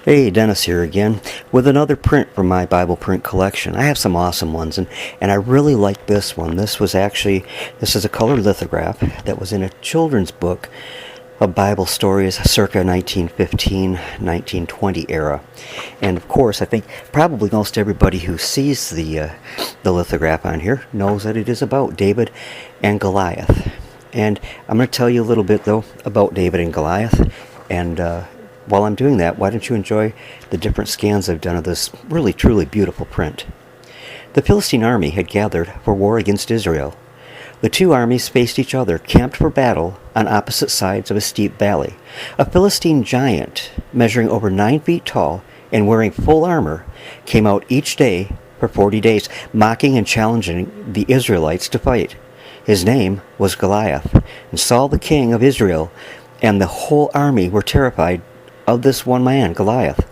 Hey, Dennis here again with another print from my Bible print collection. I have some awesome ones, and I really like this one. This is a color lithograph that was in a children's book of Bible stories circa 1915-1920 era. And of course, I think probably most everybody who sees the lithograph on here knows that it is about David and Goliath. And I'm going to tell you a little bit, though, about David and Goliath, and while I'm doing that, why don't you enjoy the different scans I've done of this really, truly beautiful print. The Philistine army had gathered for war against Israel. The two armies faced each other, camped for battle on opposite sides of a steep valley. A Philistine giant, measuring over 9 feet tall and wearing full armor, came out each day for 40 days, mocking and challenging the Israelites to fight. His name was Goliath, and Saul the king of Israel and the whole army were terrified of this one man, Goliath.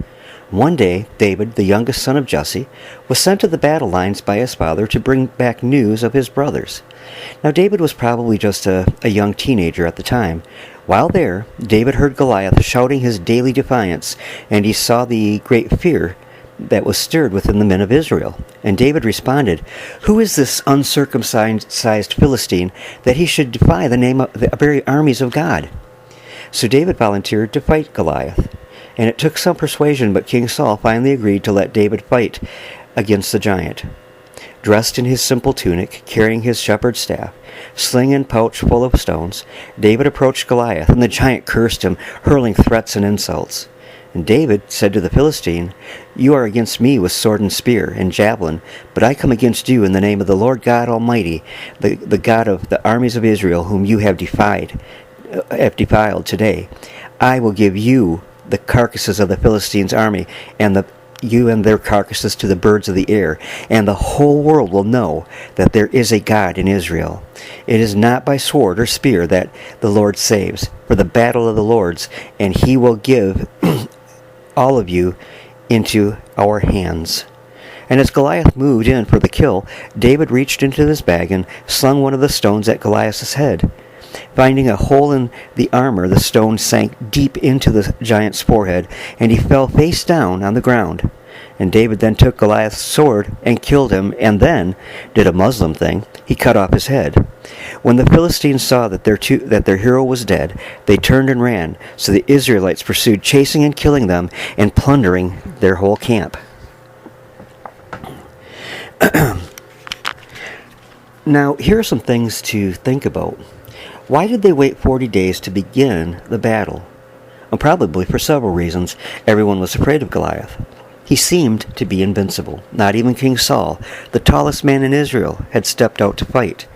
One day, David, the youngest son of Jesse, was sent to the battle lines by his father to bring back news of his brothers. Now, David was probably just a young teenager at the time. While there, David heard Goliath shouting his daily defiance, and he saw the great fear that was stirred within the men of Israel. And David responded, "Who is this uncircumcised Philistine that he should defy the very armies of God?" So David volunteered to fight Goliath, and it took some persuasion, but King Saul finally agreed to let David fight against the giant. Dressed in his simple tunic, carrying his shepherd's staff, sling and pouch full of stones, David approached Goliath, and the giant cursed him, hurling threats and insults. And David said to the Philistine, "You are against me with sword and spear and javelin, but I come against you in the name of the Lord God Almighty, the God of the armies of Israel, whom you have defiled today. I will give you the carcasses of the Philistines' army, and you and their carcasses to the birds of the air, and the whole world will know that there is a God in Israel. It is not by sword or spear that the Lord saves, for the battle of the Lord's, and he will give all of you into our hands." And as Goliath moved in for the kill, David reached into his bag and slung one of the stones at Goliath's head. Finding a hole in the armor, the stone sank deep into the giant's forehead, and he fell face down on the ground. And David then took Goliath's sword and killed him, and then did a Muslim thing. He cut off his head. When the Philistines saw that their hero was dead, they turned and ran. So the Israelites pursued, chasing and killing them, and plundering their whole camp. Now, here are some things to think about. Why did they wait 40 days to begin the battle? Well, probably for several reasons. Everyone was afraid of Goliath. He seemed to be invincible. Not even King Saul, the tallest man in Israel, had stepped out to fight.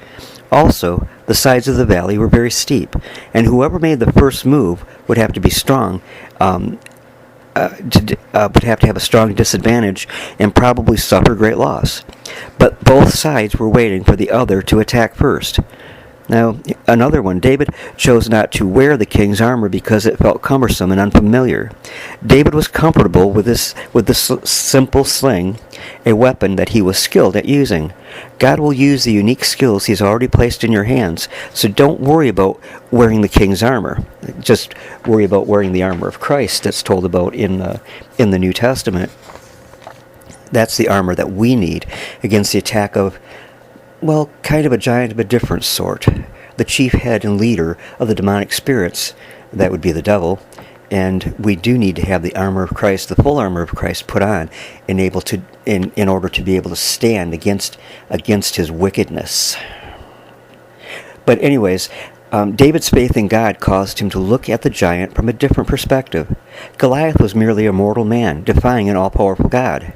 Also, the sides of the valley were very steep, and whoever made the first move would have to be strong, would have to have a strong disadvantage and probably suffer great loss. But both sides were waiting for the other to attack first. Now, another one, David chose not to wear the king's armor because it felt cumbersome and unfamiliar. David was comfortable with this simple sling, a weapon that he was skilled at using. God will use the unique skills he's already placed in your hands, so don't worry about wearing the king's armor. Just worry about wearing the armor of Christ that's told about in the New Testament. That's the armor that we need against the attack of, well, kind of a giant of a different sort. The chief head and leader of the demonic spirits, that would be the devil, and we do need to have the armor of Christ, the full armor of Christ, put on in order to be able to stand against his wickedness. But anyways, David's faith in God caused him to look at the giant from a different perspective. Goliath was merely a mortal man, defying an all-powerful God.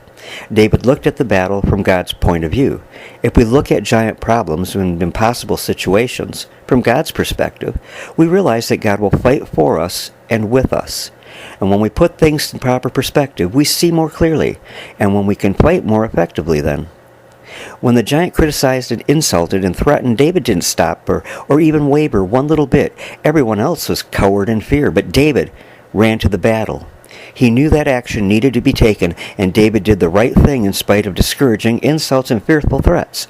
David looked at the battle from God's point of view. If we look at giant problems and impossible situations from God's perspective, we realize that God will fight for us and with us. And when we put things in proper perspective, we see more clearly, and when we can fight more effectively then. When the giant criticized and insulted and threatened, David didn't stop or even waver one little bit. Everyone else was cowered in fear, but David ran to the battle. He knew that action needed to be taken, and David did the right thing in spite of discouraging insults and fearful threats.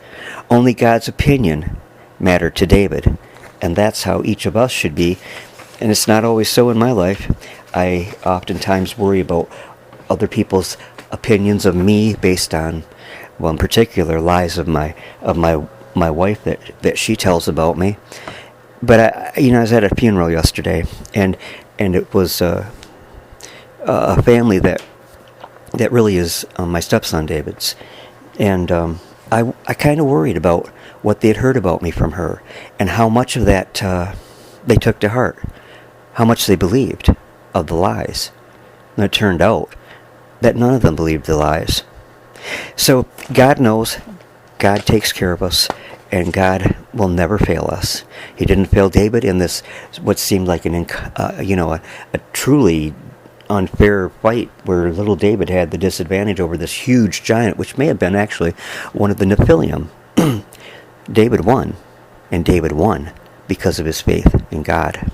Only God's opinion mattered to David, and that's how each of us should be. And it's not always so in my life. I oftentimes worry about other people's opinions of me based on, well, in particular, lies of my wife that she tells about me. But I was at a funeral yesterday, and it was a family that really is my stepson David's, and I kind of worried about what they'd heard about me from her, and how much of that they took to heart, how much they believed of the lies. And it turned out that none of them believed the lies. So God knows, God takes care of us, and God will never fail us. He didn't fail David in this, what seemed like a truly unfair fight where little David had the disadvantage over this huge giant, which may have been actually one of the Nephilim. David won, and David won because of his faith in God.